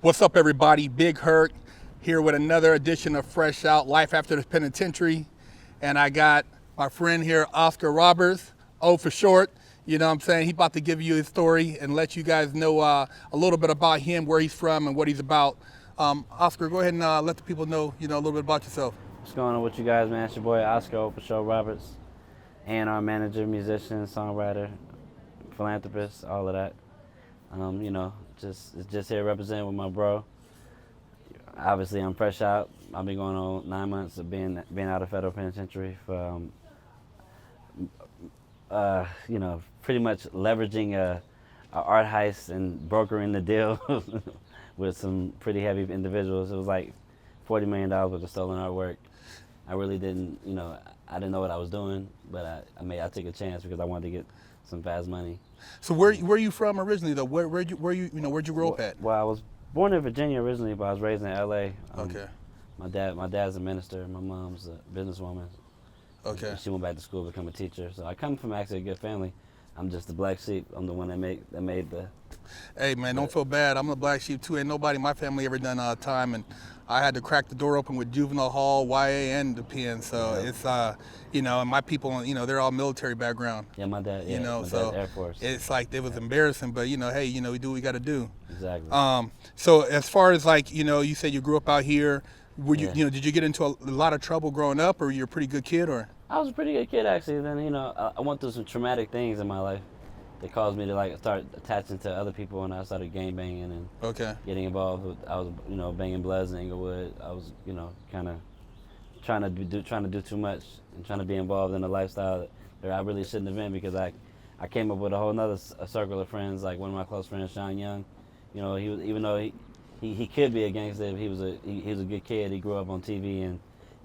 What's up, everybody? Big Hurt here with another edition of Fresh Out, Life After the Penitentiary. And I got my friend here, Oscar Roberts, O for short. You know what I'm saying? He's about to give you his story and let you guys know a little bit about him, where he's from, and what he's about. Oscar, go ahead and let the people know, a little bit about yourself. What's going on with you guys, man? It's your boy Oscar O for Sho Roberts, A&R manager, musician, songwriter, philanthropist, all of that. Just here representing with my bro. Obviously, I'm fresh out. I've been going on 9 months of being out of federal penitentiary for, pretty much leveraging a art heist and brokering the deal with some pretty heavy individuals. It was like $40 million worth of stolen artwork. I really didn't, I didn't know what I was doing, but I took a chance because I wanted to get some fast money. So where you from originally, though? Where'd you grow up at? Well, I was born in Virginia originally, but I was raised in L.A. Okay. My dad's a minister. My mom's a businesswoman. Okay. She went back to school to become a teacher. So I come from actually a good family. I'm just the black sheep. I'm the one that made the. Hey man, don't feel bad. I'm the black sheep too. Ain't nobody in my family ever done time, and I had to crack the door open with juvenile hall, YA, and the pen. So it's and my people, they're all military background. Yeah, my dad. Yeah, my so dad's Air Force. It's like it was embarrassing, but hey, we do what we got to do. Exactly. So as far as you said you grew up out here. Were you, did you get into a lot of trouble growing up, or you're a pretty good kid, or? I was a pretty good kid actually. Then I went through some traumatic things in my life that caused me to start attaching to other people, and I started gang banging and getting involved with. I was banging bloods in Inglewood. I was kind of trying to do too much and trying to be involved in a lifestyle that I really shouldn't have been, because I came up with a whole nother circle of friends. Like one of my close friends, Sean Young. He was, even though he could be a gangster, he was a good kid. He grew up on TV and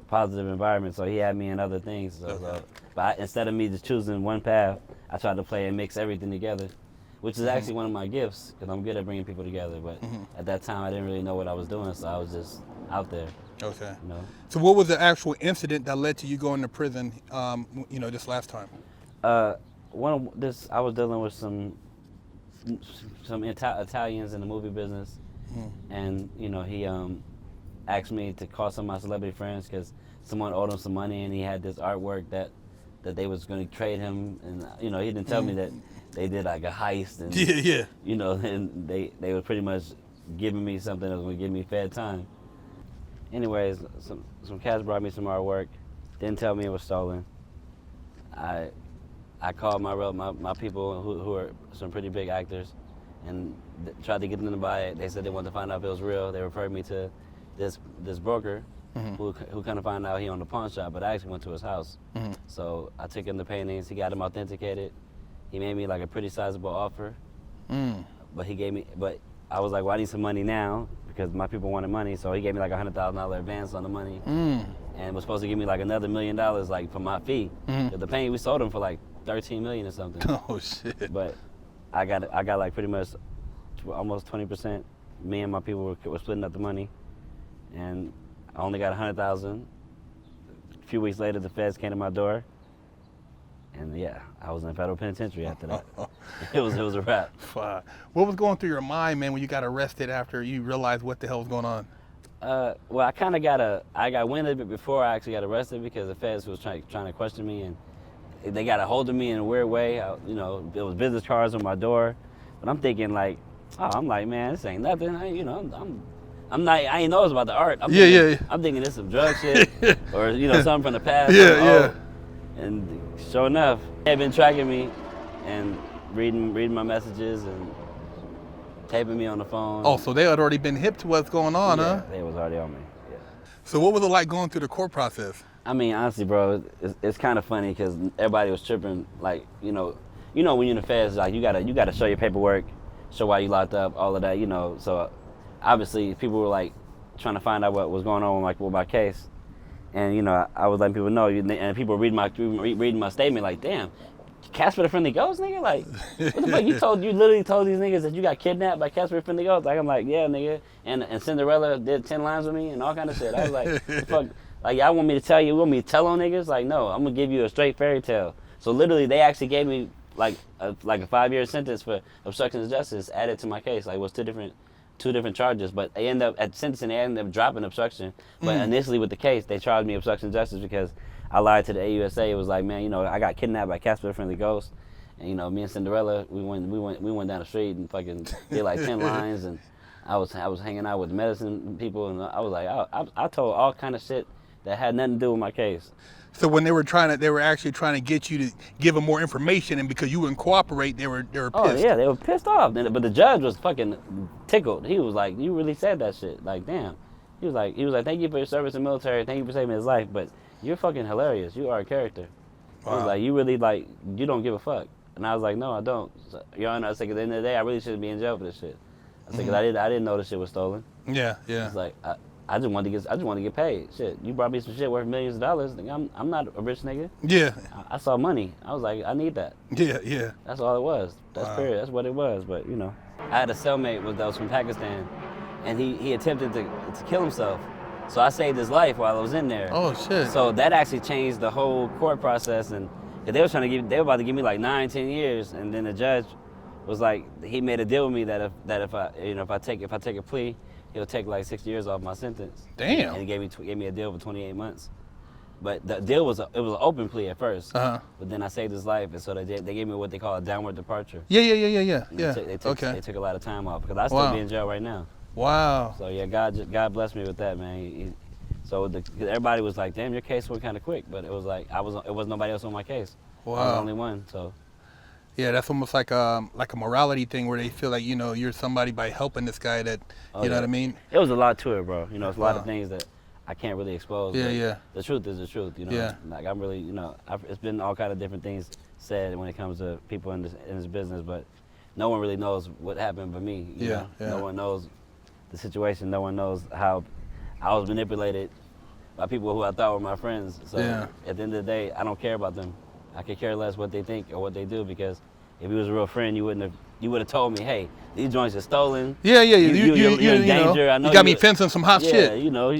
positive environment, so he had me in other things. But instead of me just choosing one path, I tried to play and mix everything together, which is actually one of my gifts, because I'm good at bringing people together. But at that time, I didn't really know what I was doing, so I was just out there. Okay. So what was the actual incident that led to you going to prison? This last time. I was dealing with some Italians in the movie business, and he asked me to call some of my celebrity friends because someone owed him some money, and he had this artwork that they was going to trade him, and he didn't tell me that they did like a heist, and and they were pretty much giving me something that was going to give me fed time. Anyways, some cats brought me some artwork, didn't tell me it was stolen. I called my people who are some pretty big actors, and tried to get them to buy it. They said they wanted to find out if it was real. They referred me to this broker who kind of found out he owned a pawn shop, but I actually went to his house. So I took him the paintings. He got them authenticated. He made me like a pretty sizable offer, but I was like, well, I need some money now because my people wanted money. So he gave me like $100,000 advance on the money, and was supposed to give me like another $1 million like for my fee. The painting we sold him for like $13 million or something. Oh shit! But I got like pretty much almost 20%. Me and my people were splitting up the money, and I only got $100,000. A few weeks later, the feds came to my door, and I was in a federal penitentiary after that. It was a wrap. What was going through your mind, man, when you got arrested after you realized what the hell was going on? Well, I got wind of it before I actually got arrested, because the feds was trying to question me, and they got a hold of me in a weird way. There was business cards on my door, but I'm thinking like, I'm like, man, this ain't nothing. I ain't know it was about the art. I'm thinking it's some drug shit or something from the past. And sure enough, they had been tracking me and reading my messages and taping me on the phone. Oh, so they had already been hip to what's going on, huh? They was already on me. Yeah. So what was it like going through the court process? I mean, honestly, bro, it's kind of funny because everybody was tripping. Like, when you're in the feds, like you gotta show your paperwork, show why you locked up, all of that, So obviously, people were like trying to find out what was going on with my case, and I was letting people know, and people were reading my statement like, damn, Casper the Friendly Ghost, nigga, like, what the fuck? You literally told these niggas that you got kidnapped by Casper the Friendly Ghost. Like, I'm like, yeah, nigga, and Cinderella did 10 lines with me and all kind of shit. I was like, what the fuck? Like, y'all want me to tell you? Want me to tell on niggas? Like, no, I'm gonna give you a straight fairy tale. So literally, they actually gave me like a 5-year sentence for obstruction of justice added to my case. Like, it was two different 2 different charges, but they end up at sentencing. They end up dropping obstruction. But initially with the case, they charged me obstruction of justice because I lied to the AUSA. It was like, man, you know, I got kidnapped by Casper the Friendly Ghost, and you know, me and Cinderella, we went down the street and fucking did like 10 lines, and I was hanging out with medicine people, and I was like, I told all kind of shit that had nothing to do with my case. So when they were actually trying to get you to give them more information, and because you wouldn't cooperate, they were pissed. Oh yeah, they were pissed off. But the judge was fucking tickled. He was like, you really said that shit. Like, damn. He was like, thank you for your service in the military. Thank you for saving his life. But you're fucking hilarious. You are a character. Wow. He was like, you really like, you don't give a fuck. And I was like, no, I don't. So, Your Honor, I said, at the end of the day, I really shouldn't be in jail for this shit. I said, because I didn't know this shit was stolen. Yeah, yeah. It's like, I just wanted to get paid. Shit, you brought me some shit worth millions of dollars. I'm not a rich nigga. Yeah. I saw money. I was like, I need that. Yeah, yeah. That's all it was. That's period. That's what it was. But you know, I had a cellmate that was from Pakistan, and he attempted to kill himself. So I saved his life while I was in there. Oh shit. So that actually changed the whole court process, and they were about to give me like 9-10 years, and then the judge was like, he made a deal with me that if I take a plea, he'll take like 6 years off my sentence. Damn. And he gave me a deal for 28 months. But the deal was an open plea at first. But then I saved his life, and so they gave me what they call a downward departure. Yeah. They took a lot of time off because I still be in jail right now. Wow. So yeah, God blessed me with that, man. Everybody was like, damn, your case went kind of quick, but it was like it wasn't nobody else on my case. Wow. I was the only one. So. Yeah, that's almost like a morality thing where they feel like, you know, you're somebody by helping this guy that, you know what I mean? It was a lot to it, bro. You know, it's a lot of things that I can't really expose. Yeah, yeah. The truth is the truth, you know? Yeah. Like, I'm really, you know, it's been all kind of different things said when it comes to people in this business, but no one really knows what happened but me. You know? Yeah. No one knows the situation. No one knows how I was manipulated by people who I thought were my friends. So at the end of the day, I don't care about them. I could care less what they think or what they do, because if he was a real friend, you would have told me, hey, these joints are stolen. Yeah. You're in danger. Know, I know you got me fencing some hot shit. Yeah, you know.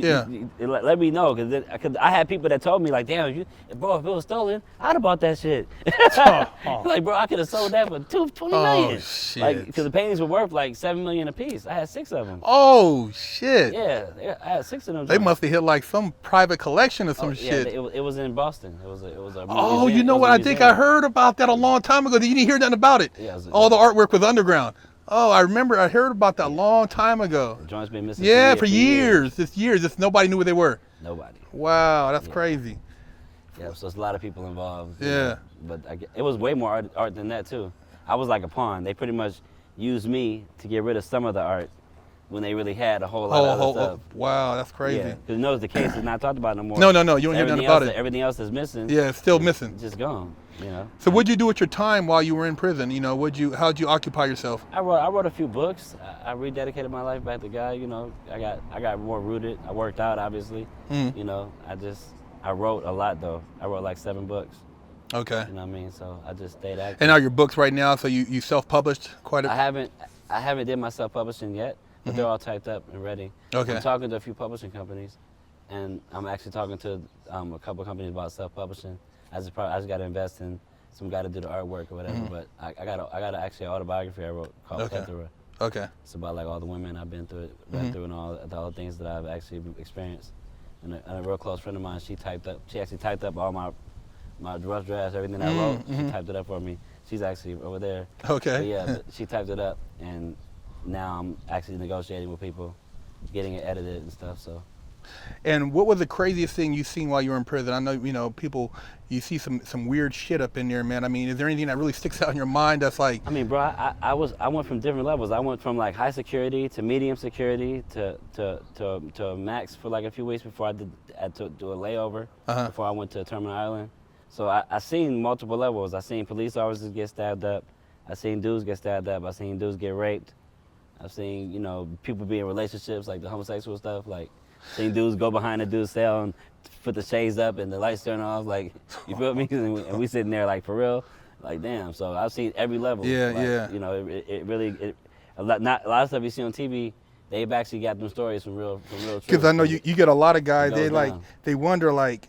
Let me know, because I had people that told me, like, damn, bro, if it was stolen, I'd have bought that shit. Like, bro, I could have sold that for $20 million. Oh shit. Like, because the paintings were worth like $7 million a piece. I had 6 of them. Oh shit. Yeah, I had 6 of them. They must have hit like some private collection or some shit. Yeah, it was in Boston. It was a oh, museum. you know what? I think I heard about that a long time ago. You didn't hear nothing about it. Yeah, all the artwork was underground. Oh, I remember. I heard about that a long time ago. The joint's been missing. Yeah, for years. Just nobody knew where they were. Nobody. Wow, that's crazy. Yeah, so there's a lot of people involved. Yeah. But it was way more art than that too. I was like a pawn. They pretty much used me to get rid of some of the art when they really had a whole lot of other stuff. Wow, that's crazy. Yeah, because you know the case is not talked about no more. No, you don't hear nothing about it. Everything else is missing. Yeah, it's still missing. Just gone. You know. So what'd you do with your time while you were in prison? You know, how'd you occupy yourself? I wrote a few books. I rededicated my life back to God. You know, I got more rooted. I worked out, obviously. You know, I wrote a lot though. I wrote like 7 books. Okay. You know what I mean? So I just stayed active. And are your books right now? So you self-published quite a? I haven't did my self-publishing yet, but they're all typed up and ready. Okay. I'm talking to a few publishing companies, and I'm actually talking to a couple companies about self-publishing. I just got to invest in some guy to do the artwork or whatever. But I got actually an autobiography I wrote called Plethora. Okay. It's about like all the women I've been through, and all the things that I've actually experienced. And a real close friend of mine, she actually typed up all my rough drafts, everything I wrote. She typed it up for me. She's actually over there. Okay. But yeah, but she typed it up, and now I'm actually negotiating with people, getting it edited and stuff. So. And what was the craziest thing you seen while you were in prison? I know, you know, people, you see some weird shit up in there, man. I mean, is there anything that really sticks out in your mind that's like? I mean, bro, I went from different levels. I went from like high security to medium security to max for like a few weeks before I had to do a layover before I went to Terminal Island. So I seen multiple levels. I seen police officers get stabbed up. I seen dudes get stabbed up. I seen dudes get raped. I've seen, you know, people be in relationships, like the homosexual stuff, like. Seen dudes go behind a dude's cell and put the shades up and the lights turn off, like, you feel me? And we sitting there like, for real, like, damn. So I've seen every level. Yeah, like, yeah. You know, it really a lot of stuff you see on TV. They've actually got them stories from real truth. Because I know you get a lot of guys. They like down. they wonder, like,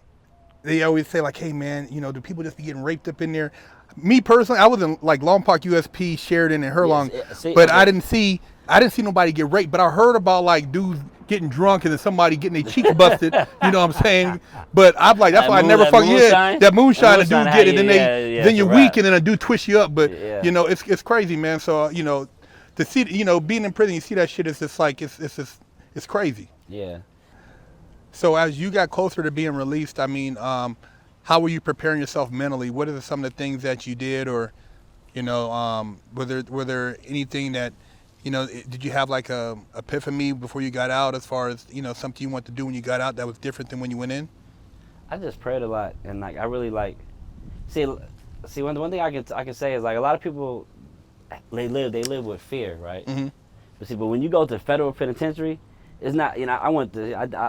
they always say like, hey man, you know, do people just be getting raped up in there? Me personally, I was in like Long Park, USP, Sheridan, and Herlong, but I didn't see I didn't see nobody get raped, but I heard about like dudes getting drunk and then somebody getting their cheeks busted. You know what I'm saying? But I'm like, that's why I never fucking that moonshine. A dude get it, then then you're weak, and then a dude twist you up. But you know, it's crazy, man. So you know, to see, you know, being in prison, you see that shit. It's just like it's crazy. Yeah. So as you got closer to being released, I mean, how were you preparing yourself mentally? What are some of the things that you did, or you know, were there anything that, you know, did you have like a epiphany before you got out, as far as, you know, something you wanted to do when you got out that was different than when you went in? I just prayed a lot, and like I really like see one thing I can say is like a lot of people they live with fear, right? Mm-hmm. But when you go to federal penitentiary, it's not, you know,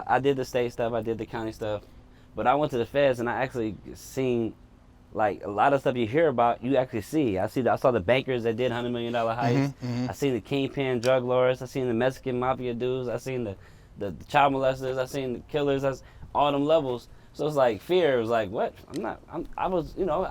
I did the state stuff, I did the county stuff, but I went to the feds and I actually seen like a lot of stuff you hear about, you actually see. I saw the bankers that did $100 million heists. Mm-hmm. I seen the kingpin drug lords. I seen the Mexican mafia dudes. I seen the child molesters. I seen the killers. All them levels. So it's like fear. It was like, what? I was, you know,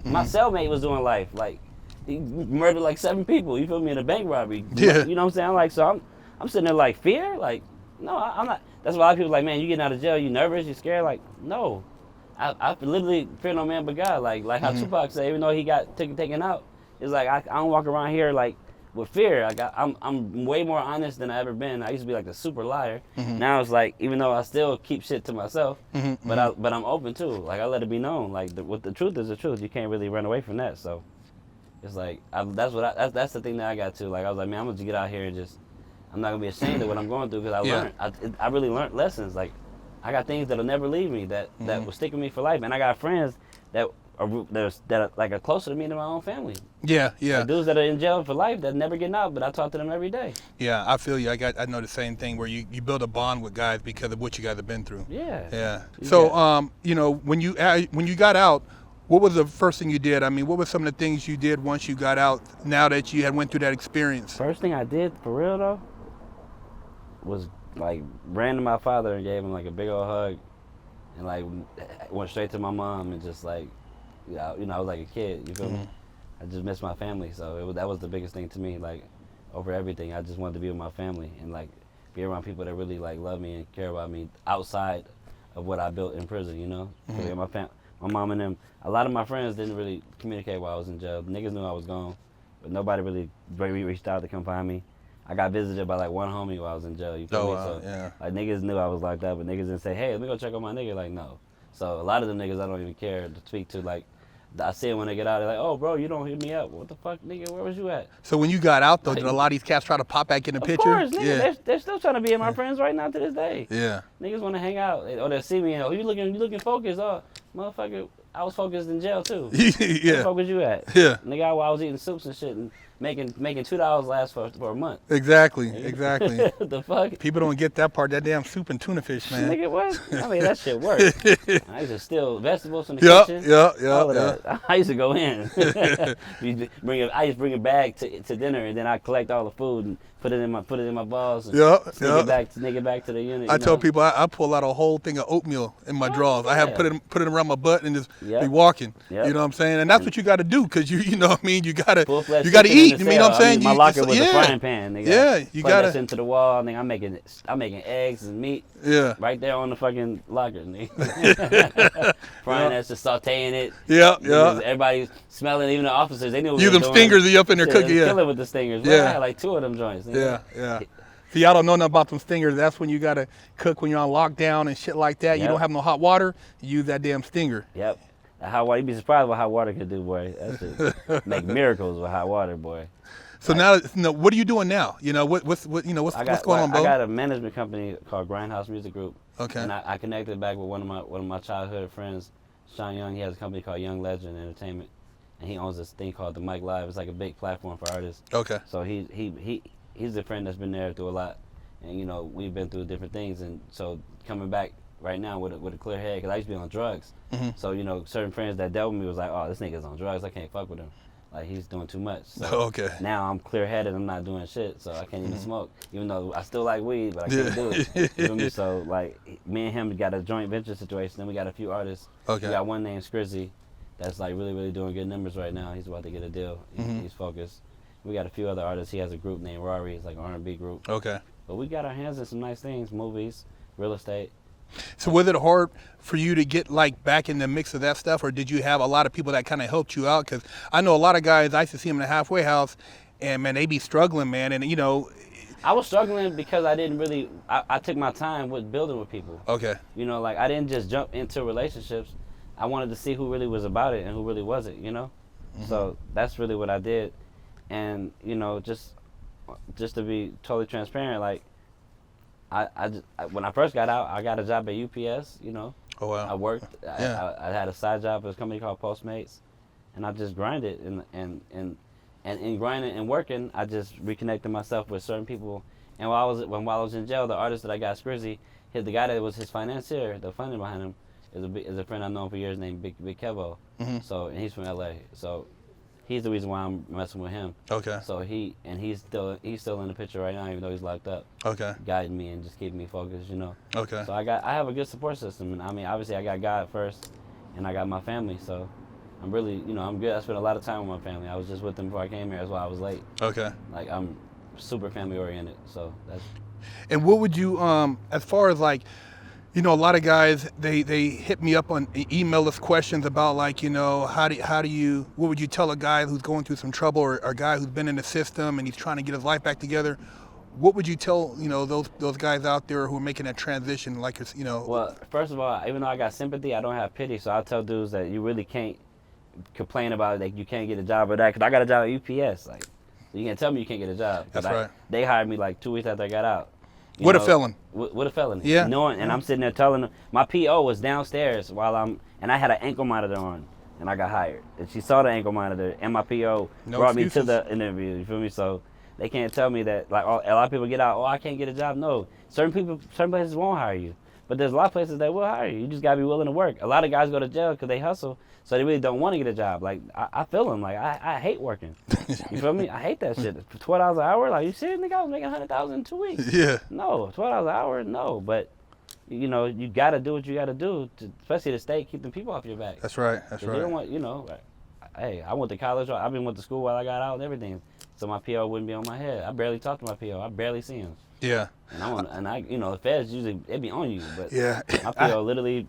my cellmate was doing life. Like, he murdered like 7 people. You feel me, in a bank robbery. Yeah. You know what I'm saying? Like, so I'm sitting there like, fear? Like, no, I'm not. That's why a lot of people are like, man, you getting out of jail, you nervous, you scared? Like, no. I literally fear no man but God. Like how Tupac said, even though he got taken out, it's like I don't walk around here like with fear. Like I'm way more honest than I ever been. I used to be like a super liar. Now it's like, even though I still keep shit to myself, but I'm open too. Like I let it be known. Like what the truth is the truth. You can't really run away from that. So it's like that's the thing that I got to. Like I was like, man, I'm gonna just get out here and just, I'm not gonna be ashamed of what I'm going through, because I really learned lessons. Like I got things that'll never leave me, that will stick with me for life, and I got friends that are closer to me than my own family. Yeah, yeah. Like dudes that are in jail for life that never getting out, but I talk to them every day. Yeah, I feel you. I know the same thing, where you build a bond with guys because of what you guys have been through. Yeah. Yeah. So you know, when you got out, what was the first thing you did? I mean, what were some of the things you did once you got out, now that you had went through that experience? First thing I did for real though was like ran to my father and gave him like a big old hug, and like went straight to my mom and just like, you know, I was like a kid. You feel me? I just missed my family, so that was the biggest thing to me. Like over everything, I just wanted to be with my family and like be around people that really like love me and care about me outside of what I built in prison. You know, my mom and them. A lot of my friends didn't really communicate while I was in jail. Niggas knew I was gone, but nobody really reached out to come find me. I got visited by like one homie while I was in jail. You feel me? So yeah. like niggas knew I was locked up, but niggas didn't say, hey, let me go check on my nigga. Like, no. So a lot of them niggas I don't even care to speak to. Like, I see them when they get out, they're like, oh, bro, you don't hit me up. What the fuck, nigga? Where was you at? So when you got out, though, did a lot of these cats try to pop back in the picture? Of course, nigga. They're still trying to be my friends right now to this day. Yeah. Niggas want to hang out. Or they'll see me and, oh, you looking focused. Oh, motherfucker, I was focused in jail, too. Yeah. Where the fuck was you at? Yeah. Nigga, I was eating soups and shit and making $2 last for a month. Exactly. The fuck? People don't get that part. That damn soup and tuna fish, man. Nigga, what? I mean, that shit works. I used to steal vegetables from the kitchen. All of that. I used to go in. I used to bring a bag to dinner, and then I collect all the food and put it in my balls. And sneak it back to the unit. I tell people I pull out a whole thing of oatmeal in my drawers. I have put it around my butt and just be walking. You know what I'm saying? And that's what you got to do, because you know what I mean. You got to eat. You know what I'm saying? My locker with a frying pan. Nigga. Yeah, you got to. Into the wall. Nigga, I'm making eggs and meat. Yeah. Right there on the fucking locker, nigga. Frying that, just sauteing it. Yeah. Everybody's smelling, even the officers. They knew what you them doing. Stingers, you up in there cooking. Yeah. Killing with the stingers. Yeah. I had like 2 of them joints. Nigga. Yeah. See, y'all don't know nothing about them stingers. That's when you gotta cook when you're on lockdown and shit like that. You don't have no hot water. You use that damn stinger. Yep. Hot water. You'd be surprised what hot water could do, boy. That shit make miracles with hot water, boy. So now, what are you doing now? You know, what's going on, Bo? I got a management company called Grindhouse Music Group. Okay. And I connected back with one of my childhood friends, Sean Young. He has a company called Young Legend Entertainment, and he owns this thing called the Mic Live. It's like a big platform for artists. Okay. So he's a friend that's been there through a lot, and you know we've been through different things, and so coming back right now with a clear head, because I used to be on drugs. So you know certain friends that dealt with me was like, oh, this nigga's on drugs, I can't fuck with him. Like, he's doing too much. So okay. Now I'm clear-headed. I'm not doing shit, so I can't even smoke. Even though I still like weed, but I can't do it. You feel me? So, like, me and him got a joint venture situation. Then we got a few artists. Okay. We got one named Scrizzy that's, like, really, really doing good numbers right now. He's about to get a deal. He's focused. We got a few other artists. He has a group named Rory. It's like an R&B group. Okay. But we got our hands in some nice things, movies, real estate. So was it hard for you to get like back in the mix of that stuff, or did you have a lot of people that kind of helped you out? Because I know a lot of guys, I used to see them in the halfway house, and man, they be struggling, man. And you know, I was struggling because I didn't really, I took my time with building with people. okay, You know, like I didn't just jump into relationships. I wanted to see who really was about it and who really wasn't, you know? So that's really what I did. And, you know, just to be totally transparent, like, when I first got out, I got a job at UPS, you know? oh wow, I worked, Yeah. I had a side job at a company called Postmates, and I just grinded. And in grinding and working, I just reconnected myself with certain people. And while I was in jail, the artist that I got, Scrizzy, the guy that was his financier, the funding behind him, is a friend I've known for years named Big Kevo. So, and he's from LA. So he's the reason why I'm messing with him. okay, So he's still in the picture right now, even though he's locked up, okay, guiding me and just keeping me focused, you know. okay. So I have a good support system, and I mean, obviously I got God first, and I got my family. So I'm really, you know, I'm good. I spent a lot of time with my family. I was just with them before I came here. That's why I was late. Okay. Like, I'm super family oriented. So that's. And what would you, as far as like, you know, a lot of guys, they hit me up on email us questions about like, you know, how do you, what would you tell a guy who's going through some trouble, or a guy who's been in the system and he's trying to get his life back together? What would you tell, you know, those guys out there who are making that transition, like, you know? Well, first of all, even though I got sympathy, I don't have pity. So I tell dudes that you really can't complain about it, like you can't get a job or that, because I got a job at UPS. Like, you can't tell me you can't get a job. That's right. They hired me like 2 weeks after I got out. What a felon. What a felony. Yeah. Knowing, and I'm sitting there telling them, my PO was downstairs and I had an ankle monitor on, and I got hired. And she saw the ankle monitor, and my PO brought me to the interview. You feel me? So they can't tell me that, like, a lot of people get out, oh, I can't get a job. No, certain places won't hire you. But there's a lot of places that will hire you. You just gotta be willing to work. A lot of guys go to jail because they hustle, so they really don't want to get a job. Like, I feel them. Like, I hate working. You feel me? I hate that shit. For $12 an hour, like, you serious, nigga? I was making $100,000 in 2 weeks. Yeah. No, $12 an hour, no. But, you know, you gotta do what you gotta do, especially to stay, keep the people off your back. That's right. That's right. You don't want, you know, like, hey, I went to college. I've been went to school while I got out and everything, so my PO wouldn't be on my head. I barely talk to my PO. I barely see him. Yeah. And I, you know, the feds usually it be on you, but Yeah. my PO literally,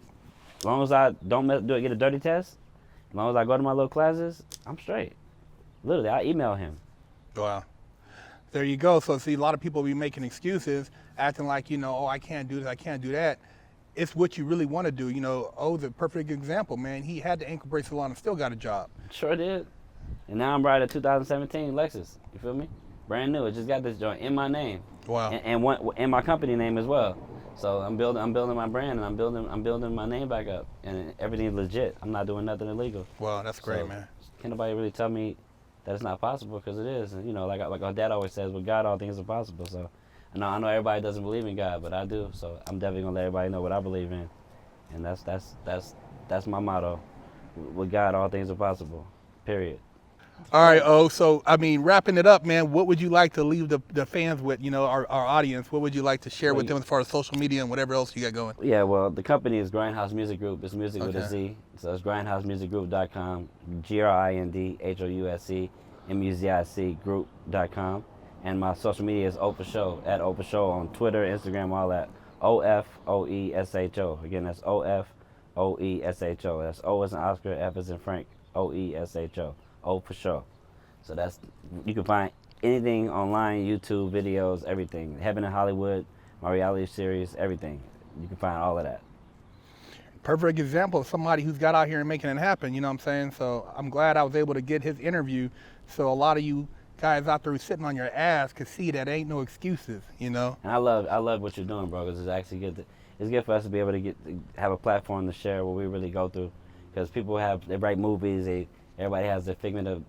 as long as I don't get a dirty test, as long as I go to my little classes, I'm straight. Literally, I email him. Wow. There you go. So see, a lot of people be making excuses, acting like, you know, oh, I can't do this, I can't do that. It's what you really want to do. You know, the perfect example, man. He had the ankle bracelet on and still got a job. Sure did. And now I'm riding a 2017 Lexus. You feel me? Brand new. It just got this joint in my name. Wow. And in my company name as well. So I'm building my brand, and I'm building my name back up, and everything's legit. I'm not doing nothing illegal. Wow, that's great, So, man. Can't nobody really tell me that it's not possible, because it is. And, you know, like our dad always says, with God, all things are possible. So I know everybody doesn't believe in God, but I do. So I'm definitely gonna let everybody know what I believe in, and that's my motto. With God, all things are possible. Period. All right, so, I mean, wrapping it up, man, what would you like to leave the fans with, you know, our audience? What would you like to share with them as far as social media and whatever else you got going? Yeah, well, the company is Grindhouse Music Group. It's music with a Okay. Z. So it's grindhousemusicgroup.com, grindhousmusicgroup.com, group.com. And my social media is OFOESHO, at OFOESHO on Twitter, Instagram, all that. OFOESHO. Again, that's OFOESHO. That's O as in Oscar, F as in Frank, OESHO. OFOESHO. So you can find anything online, YouTube, videos, everything. Heaven in Hollywood, my reality series, everything. You can find all of that. Perfect example of somebody who's got out here and making it happen, you know what I'm saying? So I'm glad I was able to get his interview, so a lot of you guys out there who's sitting on your ass could see that ain't no excuses, you know? And I love what you're doing, bro, because it's actually good. It's good for us to be able to have a platform to share what we really go through, because people they write movies, everybody has their figment of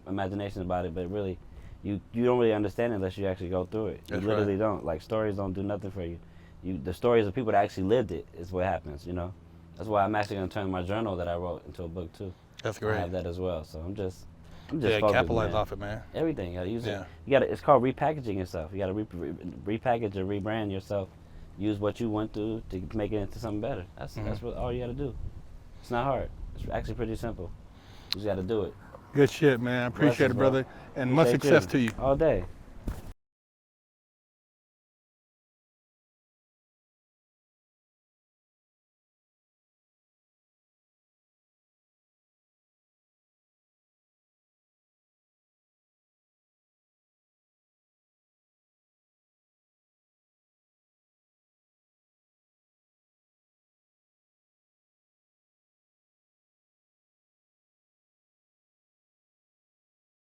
imagination about it, but really, you don't really understand it unless you actually go through it. You literally don't. Like, stories don't do nothing for you. The stories of people that actually lived it is what happens, you know? That's why I'm actually going to turn my journal that I wrote into a book, too. That's great. I have that as well. So I'm just Yeah, focused, capitalize man. off it, man. Everything. You got to use Yeah. it. It's called repackaging yourself. You got to repackage and rebrand yourself. Use what you went through to make it into something better. That's what all you got to do. It's not hard. It's actually pretty simple. You just got to do it. Good shit, man. I appreciate Blessings, it, bro. brother. And much Appreciate success to you. All day.